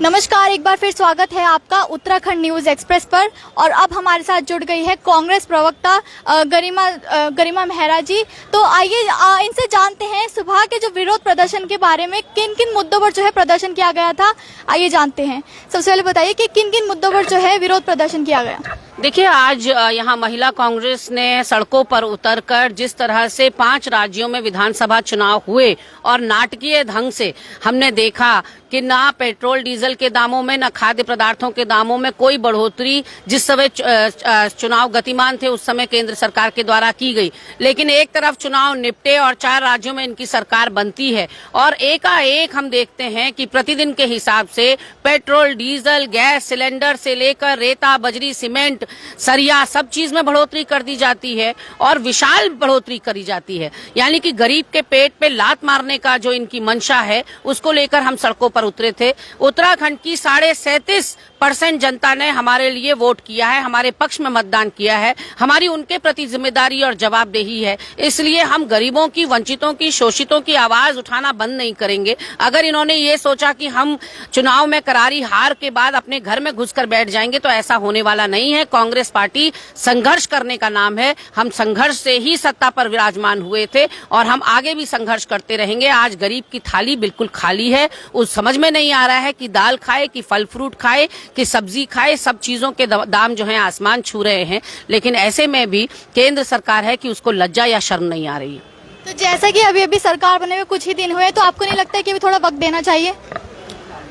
नमस्कार, एक बार फिर स्वागत है आपका उत्तराखंड न्यूज एक्सप्रेस पर। और अब हमारे साथ जुड़ गई है कांग्रेस प्रवक्ता गरिमा मेहरा जी। तो आइए इनसे जानते हैं सुबह के जो विरोध प्रदर्शन के बारे में, किन किन मुद्दों पर जो है प्रदर्शन किया गया था, आइए जानते हैं। सबसे पहले बताइए कि किन किन मुद्दों पर जो है विरोध प्रदर्शन किया गया। देखिए, आज यहाँ महिला कांग्रेस ने सड़कों पर उतरकर जिस तरह से 5 राज्यों में विधानसभा चुनाव हुए और नाटकीय ढंग से हमने देखा कि ना पेट्रोल डीजल के दामों में, ना खाद्य पदार्थों के दामों में कोई बढ़ोतरी जिस समय चुनाव गतिमान थे उस समय केंद्र सरकार के द्वारा की गई। लेकिन एक तरफ चुनाव निपटे और 4 राज्यों में इनकी सरकार बनती है और एकाएक हम देखते हैं कि प्रतिदिन के हिसाब से पेट्रोल, डीजल, गैस सिलेंडर से लेकर रेता, बजरी, सीमेंट, सरिया सब चीज में बढ़ोतरी कर दी जाती है और विशाल बढ़ोतरी करी जाती है। यानी कि गरीब के पेट पे लात मारने का जो इनकी मंशा है उसको लेकर हम सड़कों पर उतरे थे। उत्तराखंड की 37.5% जनता ने हमारे लिए वोट किया है, हमारे पक्ष में मतदान किया है। हमारी उनके प्रति जिम्मेदारी और जवाबदेही है, इसलिए हम गरीबों की, वंचितों की, शोषितों की आवाज उठाना बंद नहीं करेंगे। अगर इन्होंने ये सोचा कि हम चुनाव में करारी हार के बाद अपने घर में घुसकर बैठ जाएंगे तो ऐसा होने वाला नहीं है। कांग्रेस पार्टी संघर्ष करने का नाम है। हम संघर्ष से ही सत्ता पर विराजमान हुए थे और हम आगे भी संघर्ष करते रहेंगे। आज गरीब की थाली बिल्कुल खाली है, उस समझ में नहीं आ रहा है कि दाल खाए कि फल फ्रूट खाए कि सब्जी खाए। सब चीजों के दाम जो हैं आसमान छू रहे हैं, लेकिन ऐसे में भी केंद्र सरकार है कि उसको लज्जा या शर्म नहीं आ रही। तो जैसा कि अभी अभी सरकार बने हुए कुछ ही दिन हुए, तो आपको नहीं लगता है कि अभी थोड़ा वक्त देना चाहिए?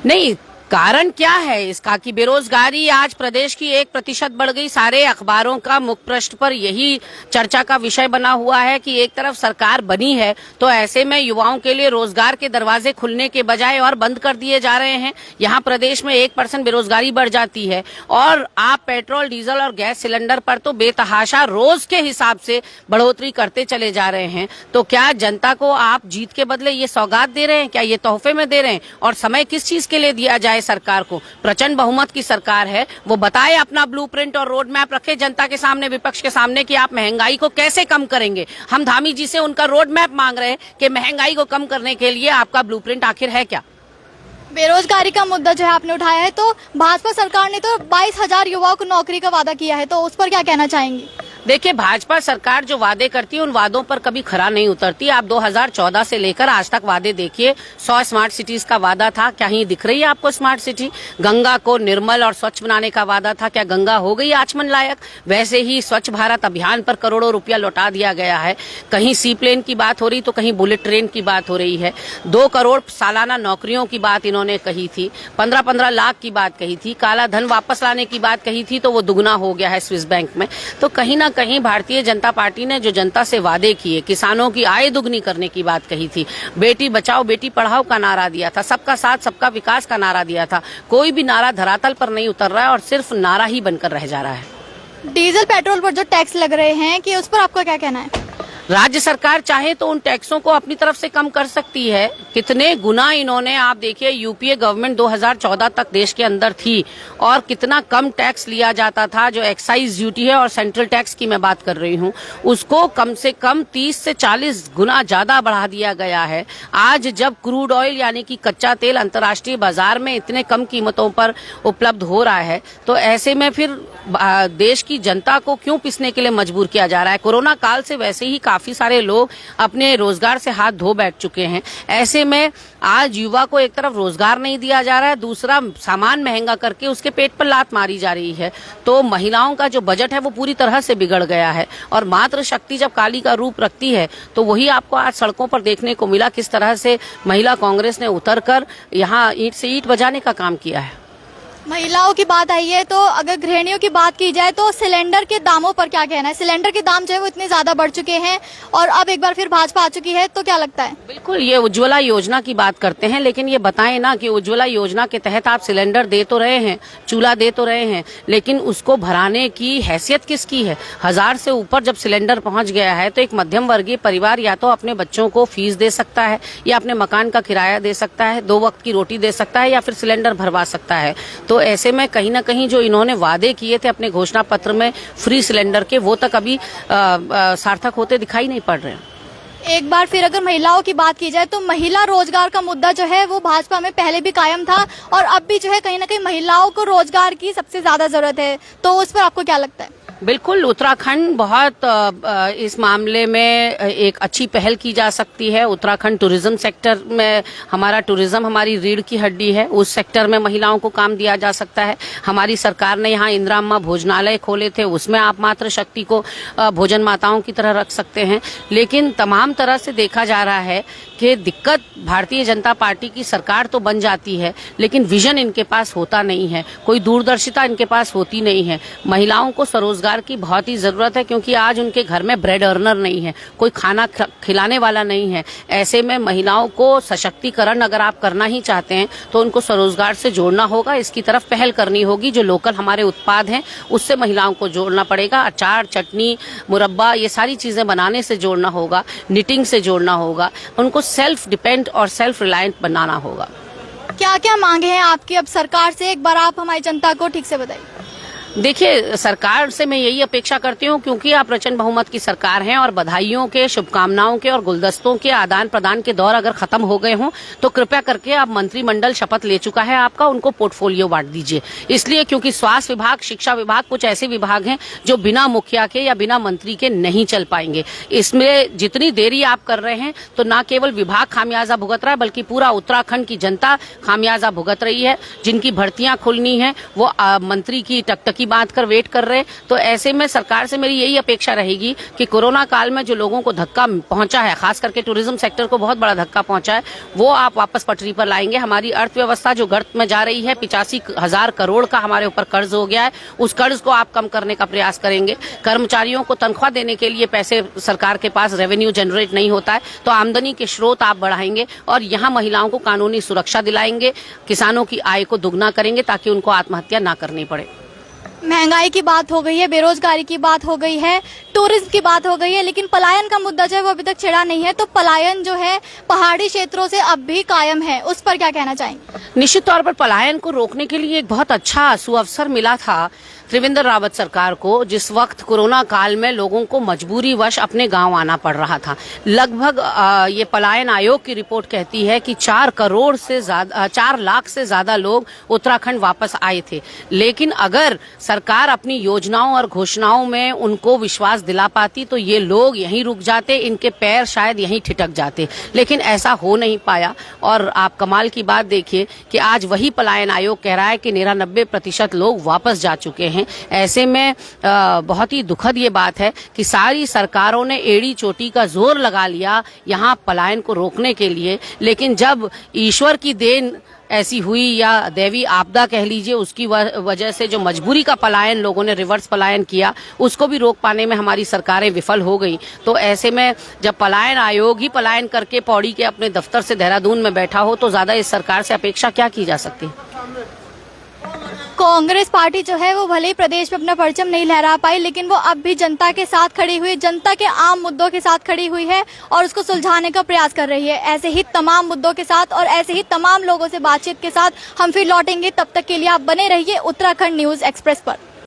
नहीं, कारण क्या है इसका कि बेरोजगारी आज प्रदेश की 1% बढ़ गई। सारे अखबारों का मुख्य पृष्ठ पर यही चर्चा का विषय बना हुआ है कि एक तरफ सरकार बनी है तो ऐसे में युवाओं के लिए रोजगार के दरवाजे खुलने के बजाय और बंद कर दिए जा रहे हैं। यहाँ प्रदेश में 1% बेरोजगारी बढ़ जाती है और आप पेट्रोल, डीजल और गैस सिलेंडर पर तो बेतहाशा रोज के हिसाब से बढ़ोतरी करते चले जा रहे हैं। तो क्या जनता को आप जीत के बदले ये सौगात दे रहे हैं? क्या ये तोहफे में दे रहे हैं? और समय किस चीज के लिए दिया जाए सरकार को? प्रचंड बहुमत की सरकार है, वो बताए, अपना ब्लूप्रिंट और रोड मैप रखे जनता के सामने, विपक्ष के सामने कि आप महंगाई को कैसे कम करेंगे। हम धामी जी से उनका रोड मैप मांग रहे हैं कि महंगाई को कम करने के लिए आपका ब्लूप्रिंट आखिर है क्या? बेरोजगारी का मुद्दा जो है आपने उठाया है, तो भाजपा सरकार ने तो 22,000 युवाओं को नौकरी का वादा किया है, तो उस पर क्या कहना चाहेंगे? देखिए, भाजपा सरकार जो वादे करती है उन वादों पर कभी खरा नहीं उतरती। आप 2014 से लेकर आज तक वादे देखिए। 100 स्मार्ट सिटीज का वादा था, क्या ही दिख रही है आपको स्मार्ट सिटी? गंगा को निर्मल और स्वच्छ बनाने का वादा था, क्या गंगा हो गई आचमन लायक? वैसे ही स्वच्छ भारत अभियान पर करोड़ों रुपया लौटा दिया गया है। कहीं सी प्लेन की बात हो रही तो कहीं बुलेट ट्रेन की बात हो रही है। 2 करोड़ सालाना नौकरियों की बात इन्होंने कही थी, 15-15 लाख की बात कही थी, काला धन वापस लाने की बात कही थी तो वो दुगना हो गया है स्विस बैंक में। तो कहीं ना कहीं भारतीय जनता पार्टी ने जो जनता से वादे किए, किसानों की आय दुगनी करने की बात कही थी, बेटी बचाओ बेटी पढ़ाओ का नारा दिया था, सबका साथ सबका विकास का नारा दिया था, कोई भी नारा धरातल पर नहीं उतर रहा है और सिर्फ नारा ही बनकर रह जा रहा है। डीजल पेट्रोल पर जो टैक्स लग रहे हैं कि उस पर आपका क्या कहना है? राज्य सरकार चाहे तो उन टैक्सों को अपनी तरफ से कम कर सकती है। कितने गुना इन्होंने, आप देखिए, यूपीए गवर्नमेंट 2014 तक देश के अंदर थी और कितना कम टैक्स लिया जाता था। जो एक्साइज ड्यूटी है और सेंट्रल टैक्स की मैं बात कर रही हूँ, उसको कम से कम 30 से 40 गुना ज्यादा बढ़ा दिया गया है। आज जब क्रूड ऑयल यानी कि कच्चा तेल अंतर्राष्ट्रीय बाजार में इतने कम कीमतों पर उपलब्ध हो रहा है, तो ऐसे में फिर देश की जनता को क्यों पिसने के लिए मजबूर किया जा रहा है? कोरोना काल से वैसे ही काफी सारे लोग अपने रोजगार से हाथ धो बैठ चुके हैं। ऐसे में आज युवा को एक तरफ रोजगार नहीं दिया जा रहा है, दूसरा सामान महंगा करके उसके पेट पर लात मारी जा रही है। तो महिलाओं का जो बजट है वो पूरी तरह से बिगड़ गया है और मातृ शक्ति जब काली का रूप रखती है तो वही आपको आज सड़कों पर देखने को मिला, किस तरह से महिला कांग्रेस ने उतरकर यहाँ ईंट से ईंट बजाने का काम किया है। महिलाओं की बात आई है तो अगर गृहिणियों की बात की जाए तो सिलेंडर के दामों पर क्या कहना है? सिलेंडर के दाम जो है वो इतने ज्यादा बढ़ चुके हैं और अब एक बार फिर भाजपा आ चुकी है, तो क्या लगता है? बिल्कुल, ये उज्ज्वला योजना की बात करते हैं, लेकिन ये बताएं ना कि उज्ज्वला योजना के तहत आप सिलेंडर दे तो रहे हैं, चूल्हा दे तो रहे हैं, लेकिन उसको भराने की हैसियत किसकी है? 1000 से ऊपर जब सिलेंडर पहुंच गया है तो एक मध्यम वर्गीय परिवार या तो अपने बच्चों को फीस दे सकता है या अपने मकान का किराया दे सकता है, 2 वक्त की रोटी दे सकता है या फिर सिलेंडर भरवा सकता है। तो ऐसे में कहीं ना कहीं जो इन्होंने वादे किए थे अपने घोषणा पत्र में फ्री सिलेंडर के, वो तक अभी सार्थक होते दिखाई नहीं पड़ रहे हैं। एक बार फिर अगर महिलाओं की बात की जाए तो महिला रोजगार का मुद्दा जो है वो भाजपा में पहले भी कायम था और अब भी जो है कहीं ना कहीं महिलाओं को रोजगार की सबसे ज्यादा जरूरत है, तो उस पर आपको क्या लगता है? बिल्कुल, उत्तराखंड बहुत इस मामले में एक अच्छी पहल की जा सकती है। उत्तराखंड टूरिज्म सेक्टर में, हमारा टूरिज्म हमारी रीढ़ की हड्डी है, उस सेक्टर में महिलाओं को काम दिया जा सकता है। हमारी सरकार ने यहाँ इंदिरा अम्मा भोजनालय खोले थे, उसमें आप मातृ शक्ति को भोजन माताओं की तरह रख सकते हैं। लेकिन तमाम तरह से देखा जा रहा है कि दिक्कत भारतीय जनता पार्टी की सरकार तो बन जाती है, लेकिन विजन इनके पास होता नहीं है, कोई दूरदर्शिता इनके पास होती नहीं है। महिलाओं को स्वरोजगार की बहुत ही जरूरत है, क्योंकि आज उनके घर में ब्रेड अर्नर नहीं है, कोई खाना खिलाने वाला नहीं है। ऐसे में महिलाओं को सशक्तिकरण अगर आप करना ही चाहते हैं तो उनको स्वरोजगार से जोड़ना होगा, इसकी तरफ पहल करनी होगी। जो लोकल हमारे उत्पाद हैं उससे महिलाओं को जोड़ना पड़ेगा। अचार, चटनी, मुरब्बा, ये सारी चीजें बनाने से जोड़ना होगा, निटिंग से जोड़ना होगा, उनको सेल्फ डिपेंड और सेल्फ रिलायंट बनाना होगा। क्या क्या मांगे हैं आपकी अब सरकार से, एक बार आप हमारी जनता को ठीक से बताइए। देखिए, सरकार से मैं यही अपेक्षा करती हूँ, क्योंकि आप प्रचंड बहुमत की सरकार हैं और बधाइयों के, शुभकामनाओं के और गुलदस्तों के आदान प्रदान के दौर अगर खत्म हो गए हों तो कृपया करके आप मंत्रिमंडल शपथ ले चुका है आपका, उनको पोर्टफोलियो बांट दीजिए। इसलिए क्योंकि स्वास्थ्य विभाग, शिक्षा विभाग कुछ ऐसे विभाग हैं जो बिना मुखिया के या बिना मंत्री के नहीं चल पाएंगे। इसमें जितनी देरी आप कर रहे हैं तो न केवल विभाग खामियाजा भुगत रहा है, बल्कि पूरा उत्तराखंड की जनता खामियाजा भुगत रही है। जिनकी भर्तियां खुलनी है वो मंत्री की टकटकी बात कर वेट कर रहे। तो ऐसे में सरकार से मेरी यही अपेक्षा रहेगी कि कोरोना काल में जो लोगों को धक्का पहुंचा है, खास करके टूरिज्म सेक्टर को बहुत बड़ा धक्का पहुंचा है, वो आप वापस पटरी पर लाएंगे। हमारी अर्थव्यवस्था जो गर्त में जा रही है, 85,000 करोड़ का हमारे ऊपर कर्ज हो गया है, उस कर्ज को आप कम करने का प्रयास करेंगे। कर्मचारियों को तनख्वाह देने के लिए पैसे सरकार के पास रेवेन्यू जनरेट नहीं होता है, तो आमदनी के स्रोत आप बढ़ाएंगे और यहाँ महिलाओं को कानूनी सुरक्षा दिलाएंगे, किसानों की आय को दुगना करेंगे ताकि उनको आत्महत्या ना करनी पड़े। महंगाई की बात हो गई है, बेरोजगारी की बात हो गई है, टूरिज्म की बात हो गई है, लेकिन पलायन का मुद्दा जो है वो अभी तक छिड़ा नहीं है। तो पलायन जो है पहाड़ी क्षेत्रों से अब भी कायम है, उस पर क्या कहना चाहेंगे? निश्चित तौर पर पलायन को रोकने के लिए एक बहुत अच्छा सुअवसर मिला था त्रिवेंद्र रावत सरकार को, जिस वक्त कोरोना काल में लोगों को मजबूरी वश अपने गांव आना पड़ रहा था। लगभग ये पलायन आयोग की रिपोर्ट कहती है कि 4 लाख से ज्यादा लोग उत्तराखंड वापस आए थे। लेकिन अगर सरकार अपनी योजनाओं और घोषणाओं में उनको विश्वास दिला पाती तो ये लोग यहीं रुक जाते, इनके पैर शायद यहीं ठिठक जाते। लेकिन ऐसा हो नहीं पाया और आप कमाल की बात देखिए कि आज वही पलायन आयोग कह रहा है कि 99% लोग वापस जा चुके हैं। ऐसे में बहुत ही दुखद ये बात है कि सारी सरकारों ने एड़ी चोटी का जोर लगा लिया यहाँ पलायन को रोकने के लिए, लेकिन जब ईश्वर की देन ऐसी हुई या दैवी आपदा कह लीजिए, उसकी वजह से जो मजबूरी का पलायन लोगों ने रिवर्स पलायन किया, उसको भी रोक पाने में हमारी सरकारें विफल हो गई। तो ऐसे में जब पलायन आयोग ही पलायन करके पौड़ी के अपने दफ्तर से देहरादून में बैठा हो तो ज्यादा इस सरकार से अपेक्षा क्या की जा सकती है? कांग्रेस पार्टी जो है वो भले ही प्रदेश में अपना परचम नहीं लहरा पाई, लेकिन वो अब भी जनता के साथ खड़ी हुई, जनता के आम मुद्दों के साथ खड़ी हुई है और उसको सुलझाने का प्रयास कर रही है। ऐसे ही तमाम मुद्दों के साथ और ऐसे ही तमाम लोगों से बातचीत के साथ हम फिर लौटेंगे। तब तक के लिए आप बने रहिए उत्तराखंड न्यूज एक्सप्रेस पर।